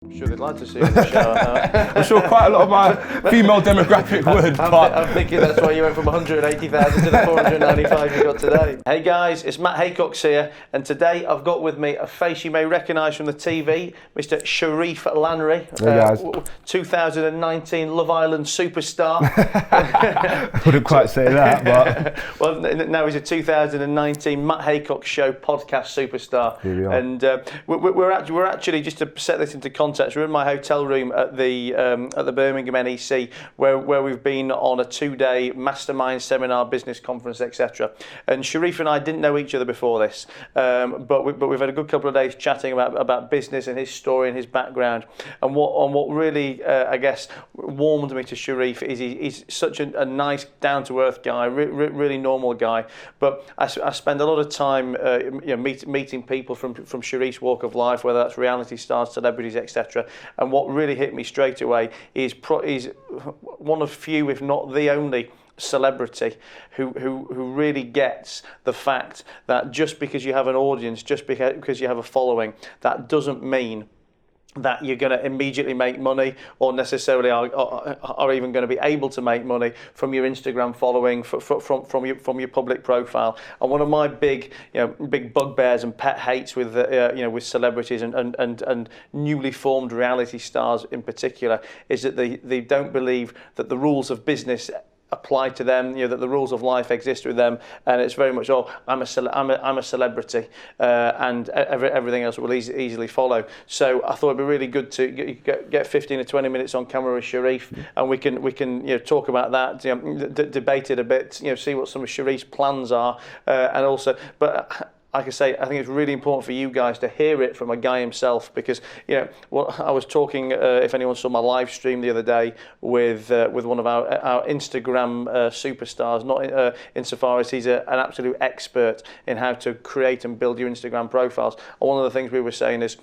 I'm sure they'd like to see you on the show. I'm sure quite a lot of my female demographic would, but I'm thinking that's why you went from 180,000 to the 495 you got today. Hey guys, it's Matt Haycox here, and today I've got with me a face you may recognise from the TV, Mr. Sherif Lanre, Hey guys. 2019 Love Island superstar. I wouldn't quite say that, but Well, now he's a 2019 Matt Haycox Show podcast superstar. Here we are. And we're actually, just to set this into context, we're in my hotel room at the Birmingham NEC, where we've been on a 2-day mastermind seminar, business conference, etc. And Sherif and I didn't know each other before this, but we've had a good couple of days chatting about business and his story and his background. And what really I guess warmed me to Sherif is he's such a nice, down to earth guy, really normal guy. But I spend a lot of time meeting people from Sherif's walk of life, whether that's reality stars, celebrities, etc. And what really hit me straight away is one of few, if not the only, celebrity who really gets the fact that just because you have an audience, just because you have a following, that doesn't mean that you're going to immediately make money, or necessarily are even going to be able to make money from your Instagram following, from your public profile. And one of my big bugbears and pet hates with with celebrities and newly formed reality stars in particular is that they don't believe that the rules of business apply to them, that the rules of life exist with them, and it's very much, I'm a celebrity, and everything else will easily follow. So I thought it'd be really good to get 15 or 20 minutes on camera with Sherif, and we can talk about that, debate it a bit, see what some of Sherif's plans are, and also, but. Like I say, I think it's really important for you guys to hear it from a guy himself, because I was talking, if anyone saw my live stream the other day with one of our Instagram superstars, not insofar as he's an absolute expert in how to create and build your Instagram profiles. And one of the things we were saying is,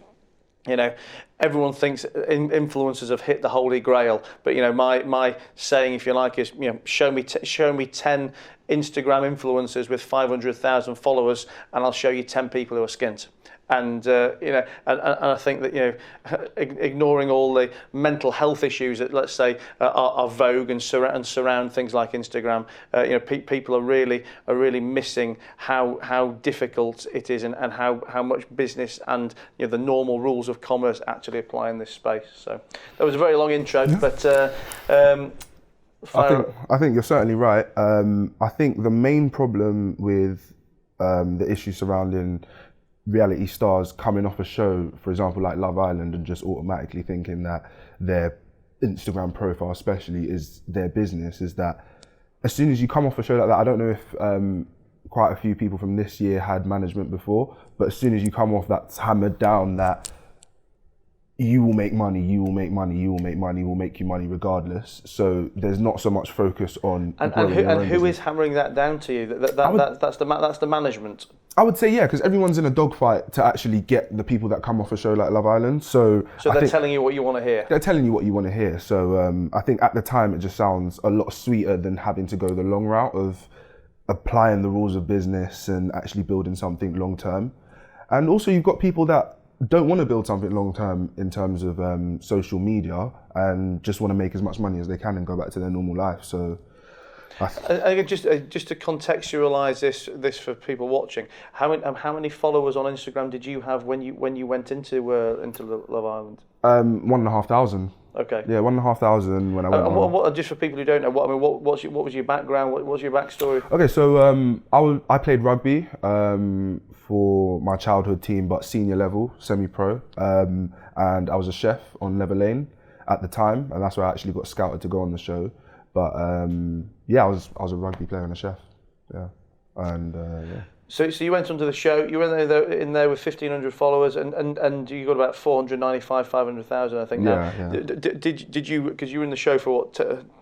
everyone thinks influencers have hit the holy grail, but my saying, if you like, is show me 10 Instagram influencers with 500,000 followers, and I'll show you 10 people who are skint. And and I think that ignoring all the mental health issues that, let's say, are vogue and surround things like Instagram, people are really missing how difficult it is, and how much business and the normal rules of commerce actually apply in this space. So that was a very long intro, but. I think you're certainly right. I think the main problem with the issue surrounding reality stars coming off a show, for example, like Love Island, and just automatically thinking that their Instagram profile especially is their business, is that as soon as you come off a show like that, I don't know if quite a few people from this year had management before, but as soon as you come off, that's hammered down that you will make money, you will make money, you will make money, we'll make you money regardless. So there's not so much focus on. And who is hammering that down to you? That's the management. I would say, yeah, because everyone's in a dogfight to actually get the people that come off a show like Love Island. So they're telling you what you want to hear. They're telling you what you want to hear. So I think at the time it just sounds a lot sweeter than having to go the long route of applying the rules of business and actually building something long term. And also you've got people that don't want to build something long term in terms of social media, and just want to make as much money as they can and go back to their normal life. So just to contextualize this for people watching, how many followers on Instagram did you have when you went into Love Island? 1,500. Okay. Yeah, 1,500 when I went on. What, just for people who don't know, what was your background? What was your backstory? Okay, so I played rugby for my childhood team, but senior level, semi-pro, and I was a chef on Lever Lane at the time, and that's where I actually got scouted to go on the show. But I was a rugby player and a chef. Yeah, and yeah. So you went onto the show. You were in there with 1,500 followers, and you got about 495, 500,000, I think. Yeah, now. yeah. Did you? Because you were in the show for what,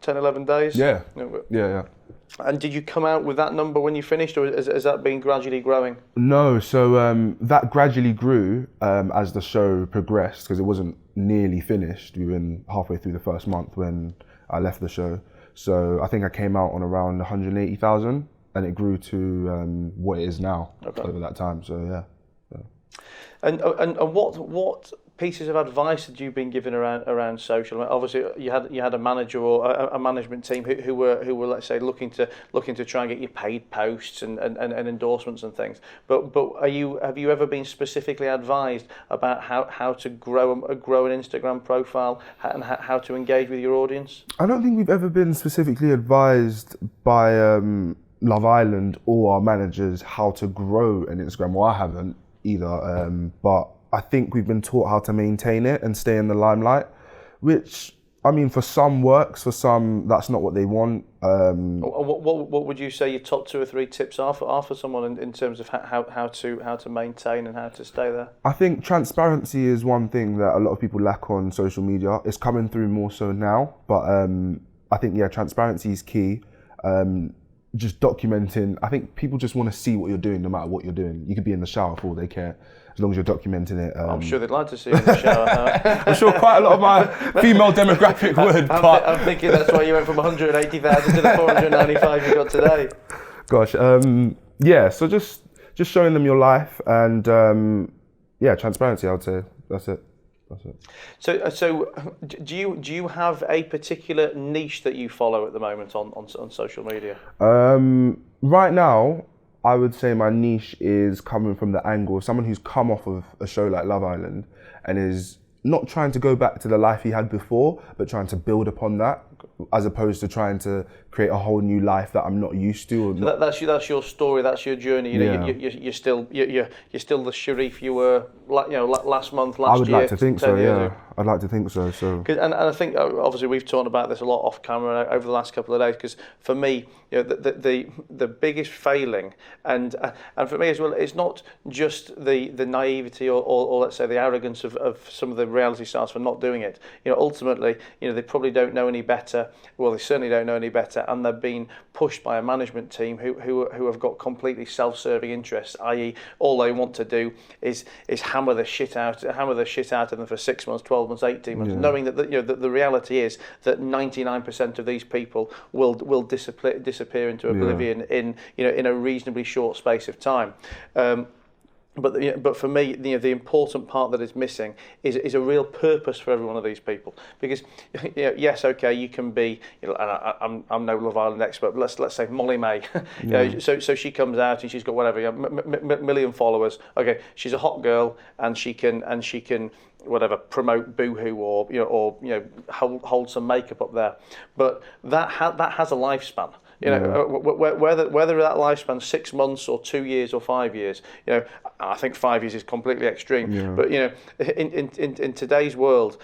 10, 11 days? Yeah. Yeah. And did you come out with that number when you finished, or has that been gradually growing? No, so that gradually grew as the show progressed, because it wasn't nearly finished. We were halfway through the first month when I left the show. So I think I came out on around 180,000, and it grew to what it is now over that time. So yeah. And what pieces of advice that you've been given around social? I mean, obviously, you had a manager or a management team who were let's say looking to try and get you paid posts and endorsements and things. But have you ever been specifically advised about how to grow an Instagram profile and how to engage with your audience? I don't think we've ever been specifically advised by Love Island or our managers how to grow an Instagram. Well, I haven't either, but I think we've been taught how to maintain it and stay in the limelight, which, I mean, for some works, for some that's not what they want. What would you say your top 2 or 3 tips are for someone in terms of how to maintain and how to stay there? I think transparency is one thing that a lot of people lack on social media. It's coming through more so now, but I think transparency is key. Just documenting. I think people just want to see what you're doing, no matter what you're doing. You could be in the shower for all they care, as long as you're documenting it. I'm sure they'd like to see you in the shower. I'm sure quite a lot of my female demographic would. I'm thinking that's why you went from 180,000 to the 495 you got today. Gosh, so just showing them your life and transparency. I would say that's it. So do you have a particular niche that you follow at the moment on social media? Right now, I would say my niche is coming from the angle of someone who's come off of a show like Love Island and is not trying to go back to the life he had before, but trying to build upon that, as opposed to trying to create a whole new life that I'm not used to. So that's your story. That's your journey. You're still the Sherif you were last month, last year. I would like to think so. Ago. I'd like to think so. And I think obviously we've talked about this a lot off camera over the last couple of days. Because for me, the biggest failing, and for me as well, it's not just the naivety or let's say the arrogance of some of the reality stars for not doing it. Ultimately, they probably don't know any better. Well, they certainly don't know any better, and they're being pushed by a management team who have got completely self-serving interests. I.e., all they want to do is hammer the shit out of them for 6 months, 12 months, 18 months, knowing that the reality is that 99% of these people will disappear into oblivion in a reasonably short space of time. But for me, the important part that is missing is a real purpose for every one of these people. Because yes, okay, you can be. And I'm no Love Island expert, but let's say Molly May. So she comes out and she's got whatever million followers. Okay, she's a hot girl and she can whatever promote Boohoo or hold some makeup up there. But that has a lifespan. Whether that lifespan 6 months or 2 years or 5 years, I think 5 years is completely extreme. Yeah. But in today's world,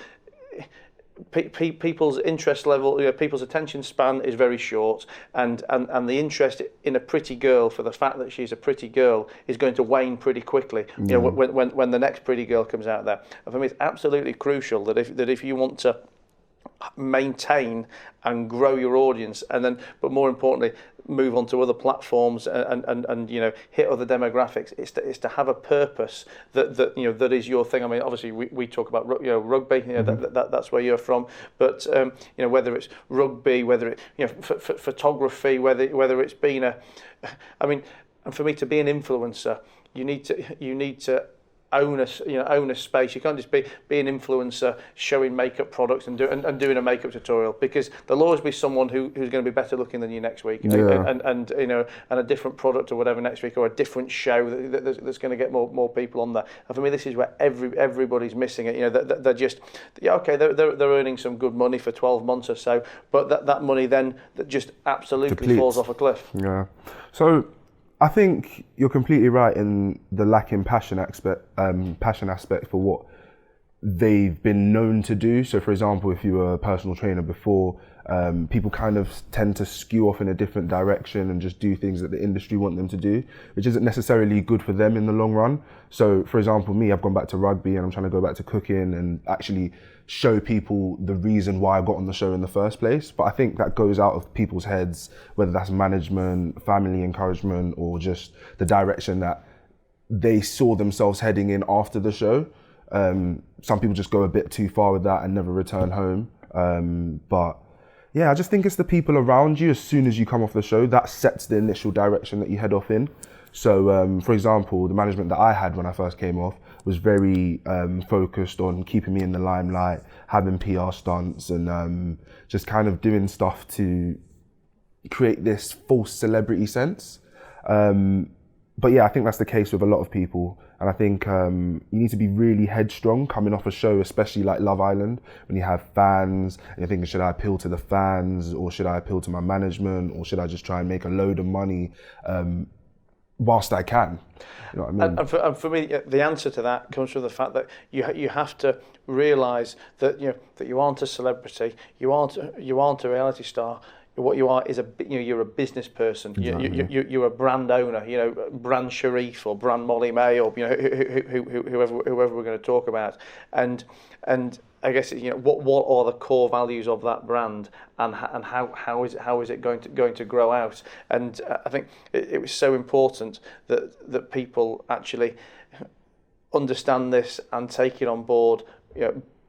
people's interest level, people's attention span is very short, and the interest in a pretty girl for the fact that she's a pretty girl is going to wane pretty quickly. When the next pretty girl comes out there, and for me, it's absolutely crucial that if you want to maintain and grow your audience, and then, but more importantly, move on to other platforms and hit other demographics. It's to have a purpose that is your thing. I mean, obviously we talk about rugby. That's where you're from. But whether it's rugby, whether it photography, whether it's been and for me to be an influencer, you need to own a space. You can't just be an influencer showing makeup products and doing a makeup tutorial, because there'll always be someone who's going to be better looking than you next week, and a different product or whatever next week, or a different show that's going to get more people on there. And for me, this is where everybody's missing it. They're just they're earning some good money for 12 months or so, but that money then that just absolutely depletes. Falls off a cliff. Yeah. So I think you're completely right in the lacking passion aspect for what they've been known to do. So, for example, if you were a personal trainer before, people kind of tend to skew off in a different direction and just do things that the industry want them to do, which isn't necessarily good for them in the long run. So, for example, me, I've gone back to rugby and I'm trying to go back to cooking and actually show people the reason why I got on the show in the first place. But I think that goes out of people's heads, whether that's management, family encouragement, or just the direction that they saw themselves heading in after the show. Some people just go a bit too far with that and never return home. But yeah, I just think it's the people around you as soon as you come off the show that sets the initial direction that you head off in. So, for example, the management that I had when I first came off, was very focused on keeping me in the limelight, having PR stunts, and just kind of doing stuff to create this false celebrity sense. But yeah, I think that's the case with a lot of people. And I think you need to be really headstrong coming off a show, especially like Love Island, when you have fans and you're thinking, should I appeal to the fans, or should I appeal to my management, or should I just try and make a load of money whilst I can? You know what I mean? And for me, the answer to that comes from the fact that you have to realise that you aren't a celebrity, you aren't a reality star. What you are is you're a business person. Exactly. You're a brand owner. Brand Sherif or brand Molly May, or whoever we're going to talk about, and I guess what are the core values of that brand, and how is it going to grow out? And I think it was so important that people actually understand this and take it on board.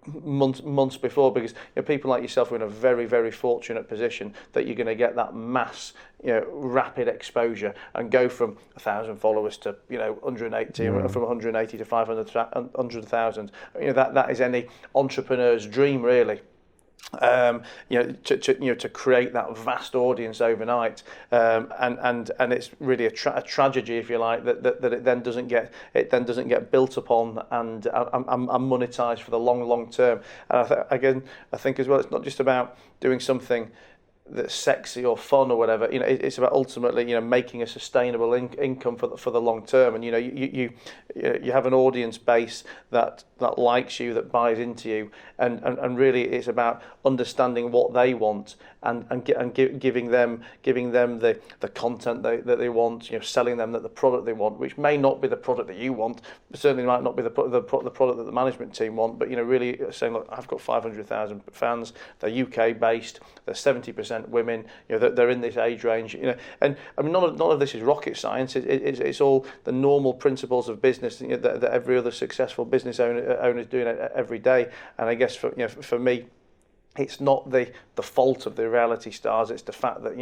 Months before, because people like yourself are in a very, very fortunate position that you're going to get that mass, rapid exposure and go from 1,000 followers to 180, from 180 to 500,000. That is any entrepreneur's dream, really. To create that vast audience overnight, and it's really a tragedy, if you like, that it then doesn't get built upon and monetized for the long term. And I think as well, it's not just about doing something that's sexy or fun or whatever. It's about ultimately making a sustainable income for the long term. And you have an audience base that likes you, that buys into you, and really it's about understanding what they want and giving them the content that they want, selling them the product they want, which may not be the product that you want, but certainly might not be the product that the management team want, but really saying, look, I've got 500,000 fans, they're UK based, they're 70% women, they're in this age range, and I mean none of this is rocket science. It's all the normal principles of business that every other successful business owner is doing it every day. And I guess for me, it's not the fault of the reality stars. It's the fact that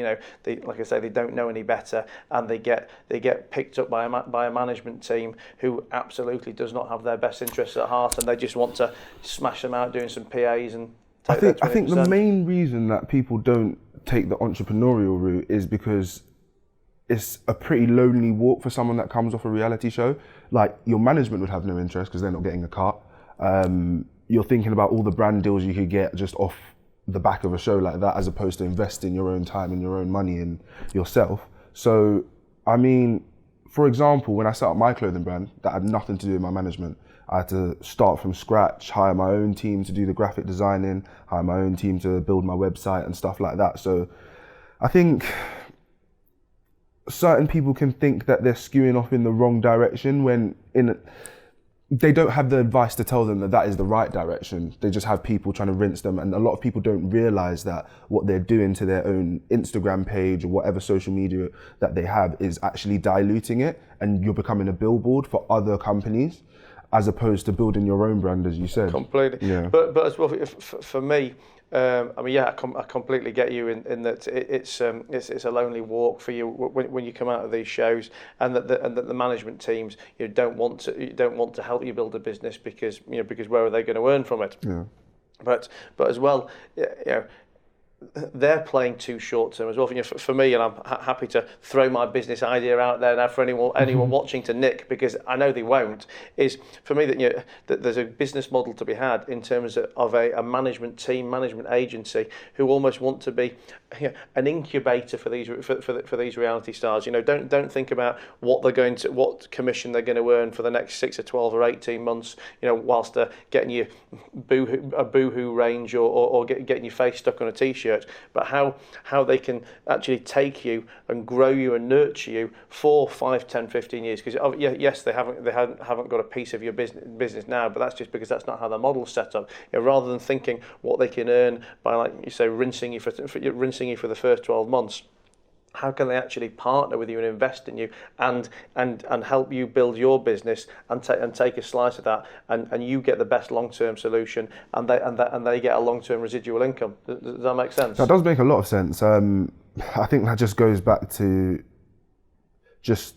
like I say, they don't know any better, and they get picked up by a management team who absolutely does not have their best interests at heart, and they just want to smash them out doing some PAs and take I think the main reason that people don't take the entrepreneurial route is because it's a pretty lonely walk for someone that comes off a reality show. Like, your management would have no interest because they're not getting a cut. You're thinking about all the brand deals you could get just off the back of a show like that, as opposed to investing your own time and your own money in yourself. So, I mean, for example, when I set up my clothing brand, that had nothing to do with my management. I had to start from scratch, hire my own team to do the graphic designing, hire my own team to build my website and stuff like that. So I think certain people can think that they're skewing off in the wrong direction when they don't have the advice to tell them that is the right direction. They just have people trying to rinse them, and a lot of people don't realize that what they're doing to their own Instagram page or whatever social media that they have is actually diluting it, and you're becoming a billboard for other companies as opposed to building your own brand, as you said. Completely. Yeah. But as well, for me, I mean, yeah, I completely get you in that it's a lonely walk for you when you come out of these shows, and that the management teams don't want to help you build a business because where are they going to earn from it? Yeah. But as well, they're playing too short term as well. For me, and I'm happy to throw my business idea out there now for anyone watching to nick, because I know they won't. Is for me that there's a business model to be had in terms of a management team, management agency who almost want to be an incubator for these reality stars. Don't think about what commission they're going to earn for the next 6 or 12 or 18 months. Whilst they're getting you a boohoo range or getting your face stuck on a t-shirt. But how they can actually take you and grow you and nurture you for 5, 10, 15 years. Because yes, they haven't got a piece of your business now, but that's just because that's not how the model's set up. Rather than thinking what they can earn by, like you say, rinsing you for the first 12 months. How can they actually partner with you and invest in you and help you build your business and take a slice of that, and you get the best long-term solution, and they get a long-term residual income? Does that make sense? That does make a lot of sense. I think that just goes back to just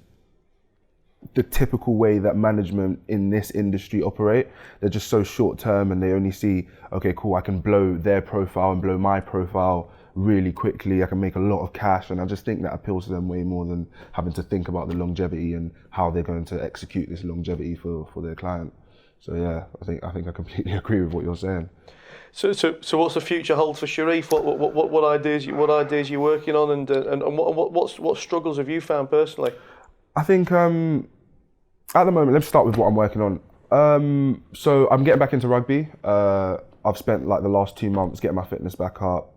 the typical way that management in this industry operate. They're just so short term, and they only see, okay, cool, I can blow their profile and blow my profile really quickly. I can make a lot of cash, and I just think that appeals to them way more than having to think about the longevity and how they're going to execute this longevity for their client. So yeah, I think I completely agree with what you're saying. So what's the future hold for Sherif? What ideas you working on, and what struggles have you found personally? I think at the moment, let's start with what I'm working on. So I'm getting back into rugby. I've spent like the last 2 months getting my fitness back up,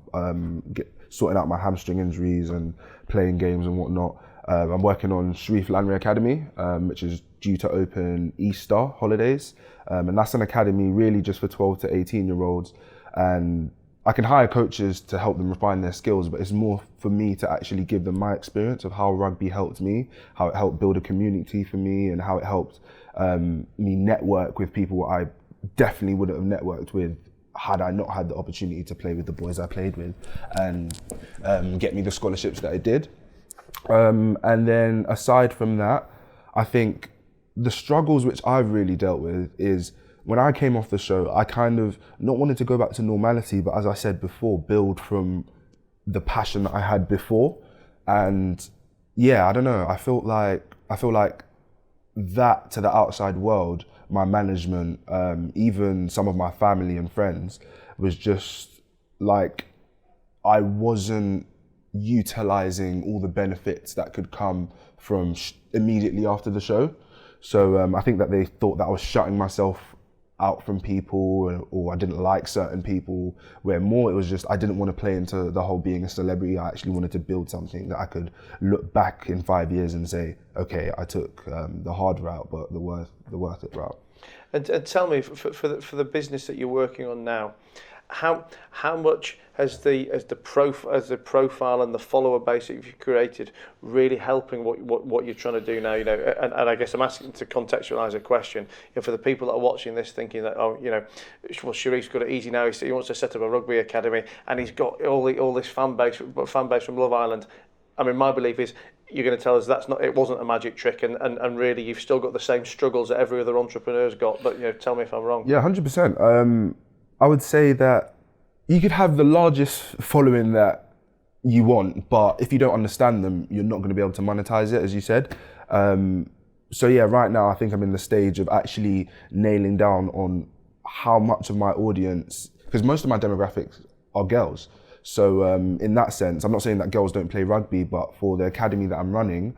sorting out my hamstring injuries and playing games and whatnot. I'm working on Sherif Lanre Academy, which is due to open Easter holidays. And that's an academy really just for 12 to 18 year olds. And I can hire coaches to help them refine their skills, but it's more for me to actually give them my experience of how rugby helped me, how it helped build a community for me, and how it helped me network with people I definitely wouldn't have networked with had I not had the opportunity to play with the boys I played with, and get me the scholarships that I did. And then aside from that, I think the struggles which I've really dealt with is when I came off the show, I kind of not wanted to go back to normality, but as I said before, build from the passion that I had before. And yeah, I don't know, I feel like that to the outside world, my management, even some of my family and friends, was just like, I wasn't utilizing all the benefits that could come from immediately after the show. So I think that they thought that I was shutting myself out from people, or I didn't like certain people, where more it was just I didn't want to play into the whole being a celebrity. I actually wanted to build something that I could look back in 5 years and say, okay, I took the hard route, but the worth it route. And tell me, for the business that you're working on now, how much has the profile and the follower base that you've created really helping what you're trying to do now? You know, and I guess I'm asking to contextualise a question. You know, for the people that are watching this, thinking that, oh, you know, well, Sherif's got it easy now. He wants to set up a rugby academy, and he's got all this fan base from Love Island. I mean, my belief is you're going to tell us it wasn't a magic trick, and really you've still got the same struggles that every other entrepreneur's got. But you know, tell me if I'm wrong. Yeah, 100%. I would say that you could have the largest following that you want, but if you don't understand them, you're not going to be able to monetize it, as you said. So yeah, right now I think I'm in the stage of actually nailing down on how much of my audience, because most of my demographics are girls. So in that sense, I'm not saying that girls don't play rugby, but for the academy that I'm running,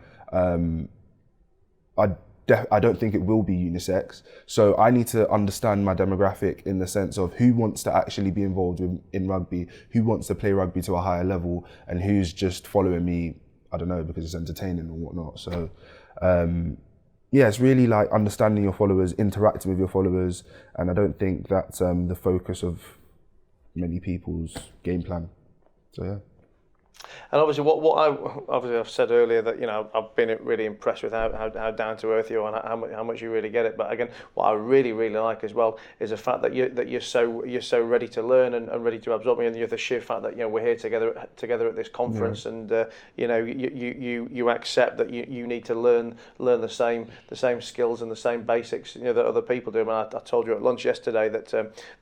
I don't think it will be unisex. So I need to understand my demographic in the sense of who wants to actually be involved in rugby, who wants to play rugby to a higher level, and who's just following me, I don't know, because it's entertaining or whatnot. So yeah, it's really like understanding your followers, interacting with your followers, and I don't think that's the focus of many people's game plan. So yeah. And obviously, I've said earlier that, you know, I've been really impressed with how down to earth you are and how much you really get it. But again, what I really like as well is the fact that you're so ready to learn and ready to absorb me, and the sheer fact that, you know, we're here together at this conference, yeah. And you know, you accept that you need to learn the same skills and the same basics, you know, that other people do. I told you at lunch yesterday that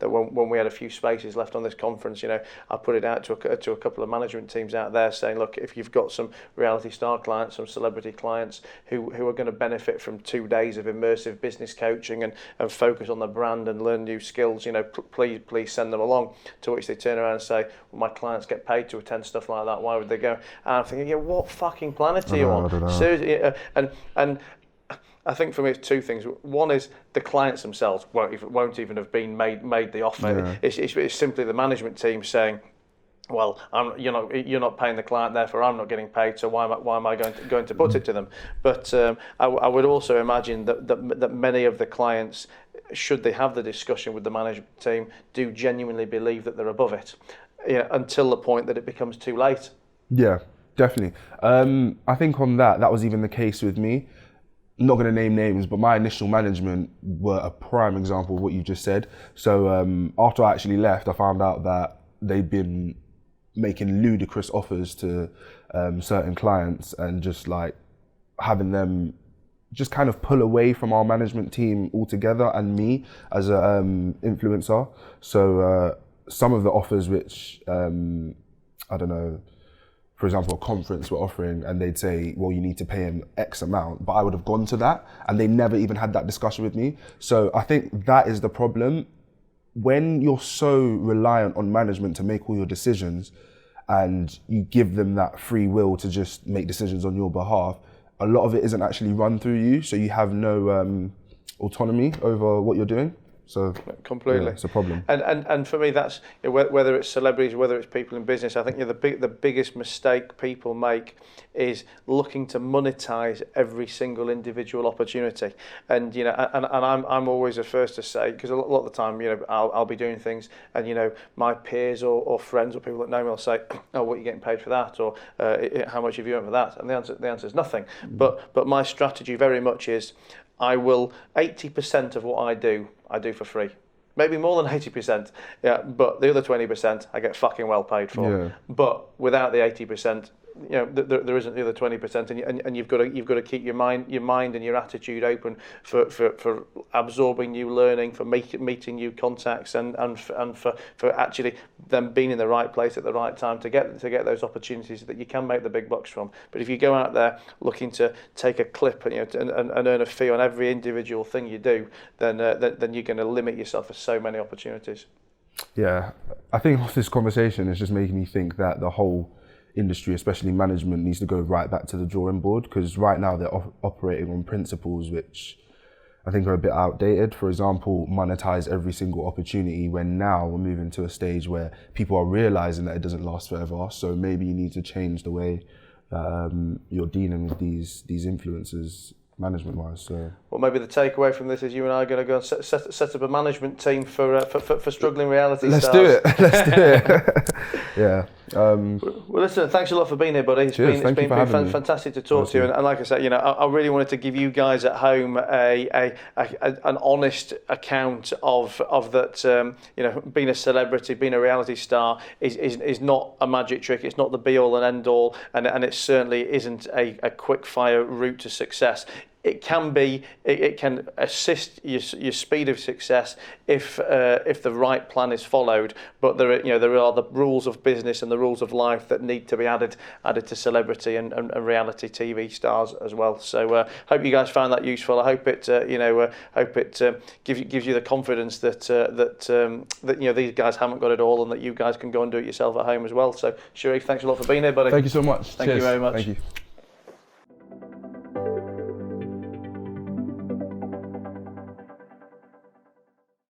when we had a few spaces left on this conference, you know, I put it out to a couple of management teams out there, saying, look, if you've got some reality star clients, some celebrity clients who are going to benefit from 2 days of immersive business coaching and focus on the brand and learn new skills, you know, please send them along. To which they turn around and say, well, my clients get paid to attend stuff like that, why would they go? And I'm thinking, yeah, what fucking planet are you on? Seriously, and I think for me it's two things. One is the clients themselves won't even have been made the offer. Yeah. It's simply the management team saying, well, you're not paying the client, therefore I'm not getting paid. So why am I going to put it to them? But I would also imagine that many of the clients, should they have the discussion with the management team, do genuinely believe that they're above it, you know, until the point that it becomes too late. Yeah, definitely. I think on that was even the case with me. I'm not going to name names, but my initial management were a prime example of what you just said. So after I actually left, I found out that they'd been making ludicrous offers to certain clients and just like having them just kind of pull away from our management team altogether and me as a influencer. So some of the offers which, I don't know, for example, a conference were offering and they'd say, well, you need to pay him X amount, but I would have gone to that and they never even had that discussion with me. So I think that is the problem. When you're so reliant on management to make all your decisions and you give them that free will to just make decisions on your behalf, a lot of it isn't actually run through you, so you have no autonomy over what you're doing. So completely, yeah, it's a problem. And for me, that's, you know, whether it's celebrities, whether it's people in business. I think, you know, the biggest mistake people make is looking to monetize every single individual opportunity. And you know, and I'm always the first to say, because a lot of the time, you know, I'll be doing things, and you know, my peers or friends or people that know me will say, oh, what are you getting paid for that, or how much have you earned for that? And the answer is nothing. But my strategy very much is, I will 80% of what I do for free. Maybe more than 80%, yeah, but the other 20% I get fucking well paid for. Yeah. But without the 80%, you know, there isn't the other 20%, and you've got to keep your mind and your attitude open for absorbing new learning, for meeting new contacts, and for actually them being in the right place at the right time to get those opportunities that you can make the big bucks from. But if you go out there looking to take a clip, and, you know, and earn a fee on every individual thing you do, then you're going to limit yourself for so many opportunities. Yeah, I think off this conversation is just making me think that the whole industry, especially management, needs to go right back to the drawing board, because right now they're operating on principles which I think are a bit outdated. For example, monetize every single opportunity, when now we're moving to a stage where people are realizing that it doesn't last forever. So maybe you need to change the way you're dealing with these influencers management-wise. So, well, maybe the takeaway from this is you and I are going to go and set up a management team for struggling reality stars. Let's do it. Yeah. Well, listen, thanks a lot for being here, buddy. It's been fantastic to talk to you. And like I said, you know, I really wanted to give you guys at home an honest account of that. You know, being a celebrity, being a reality star is not a magic trick. It's not the be all and end all, and it certainly isn't a quick fire route to success. It can be. It can assist your speed of success if the right plan is followed. But there are the rules of business and the rules of life that need to be added to celebrity and reality TV stars as well. So hope you guys found that useful. I hope it gives you the confidence that you know, these guys haven't got it all, and that you guys can go and do it yourself at home as well. So Sherif, thanks a lot for being here, buddy. Thank you so much. Thank you very much. Thank you.